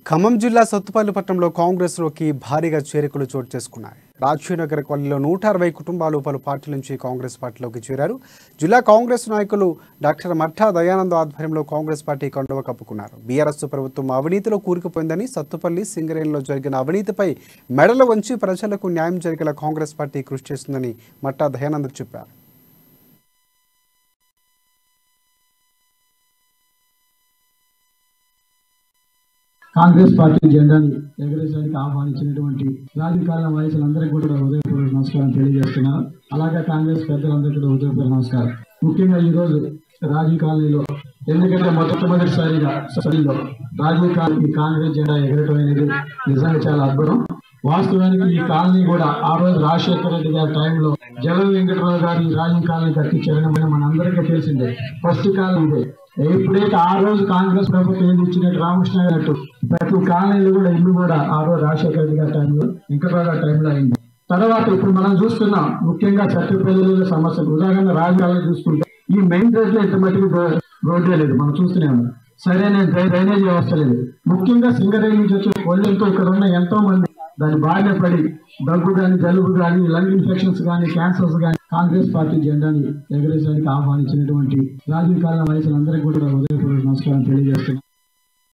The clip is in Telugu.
ఖమ్మం జిల్లా సత్తుపల్లి పట్టణంలో కాంగ్రెస్లోకి భారీగా చేరికలు చోటు చేసుకున్నాయి. రాజీవ్నగర్ కాలనీలో 160 కుటుంబాలు పలు పార్టీల నుంచి కాంగ్రెస్ పార్టీలోకి చేరారు. జిల్లా కాంగ్రెస్ నాయకులు డాక్టర్ మట్టా దయానంద్ ఆధ్వర్యంలో కాంగ్రెస్ పార్టీ కండువ కప్పుకున్నారు. బీఆర్ఎస్ ప్రభుత్వం అవినీతిలో కూరుకుపోయిందని, సత్తుపల్లి సింగరేణిలో జరిగిన అవినీతిపై మెడలు వంచి ప్రజలకు న్యాయం జరిగేలా కాంగ్రెస్ పార్టీ కృషి చేస్తుందని మట్టా దయానంద్ చెప్పారు. కాంగ్రెస్ పార్టీ జెండాను ఎగరేయడానికి ఆహ్వానించినటువంటి రాజకీయ వయసులందరికీ కూడా హృదయపూర్వక నమస్కారం తెలియజేస్తున్నారు. అలాగే కాంగ్రెస్ పెద్దలందరికీ కూడా హృదయపూర్వక నమస్కారం. ముఖ్యంగా ఈ రోజు రాజీవ్ కాలనీలో, ఎందుకంటే మొట్టమొదటిసారిగా రాజీవ్ కాలనీ కాంగ్రెస్ జెండా ఎగరటం అనేది నిజంగా చాలా అద్భుతం. వాస్తవానికి ఈ కాలనీ కూడా ఆ రోజు రాజశేఖర రెడ్డి గారి టైంలో జల వెంకటరావు గారు ఈ రాజీవ్ కాలనీ కట్టించారని మనందరికీ తెలిసిందే. ఫస్ట్ కాలనీ ఇదే. ఎప్పుడైతే ఆ రోజు కాంగ్రెస్ ప్రభుత్వం ఏది ఇచ్చినట్టు రామకృష్ణ గారు ప్రతి కాలనీలో కూడా ఇల్లు కూడా ఆ రోజు రాజశేఖర రెడ్డి గారి టైంలో, వెంకటరావు గారి టైంలో అయింది. తర్వాత ఇప్పుడు మనం చూస్తున్నాం ముఖ్యంగా సత్యపల్లిలో సమస్యలు. ఉదాహరణ రాజకీయాలు చూసుకుంటే ఈ మెయిన్ రోడ్ లో ఇంత మటుకు రోడ్డే లేదు, మనం చూస్తూనే ఉన్నాం. సరైన డ్రైనేజ్ వ్యవస్థ లేదు. ముఖ్యంగా సింగరేణి నుంచి వచ్చే కొల్లెలతో ఇక్కడ ఉన్న ఎంతో మంది దాని బారిన పడి దగ్గు కానీ, జలుబు కానీ, లంగ్ ఇన్ఫెక్షన్స్ కానీ, క్యాన్సర్స్ కానీ కాంగ్రెస్ పార్టీ జెండాని ఎగరేయడానికి ఆహ్వానించినటువంటి రాజకీయ వయసులందరికీ కూడా హృదయపూర్వక నమస్కారం తెలియజేస్తున్నాం.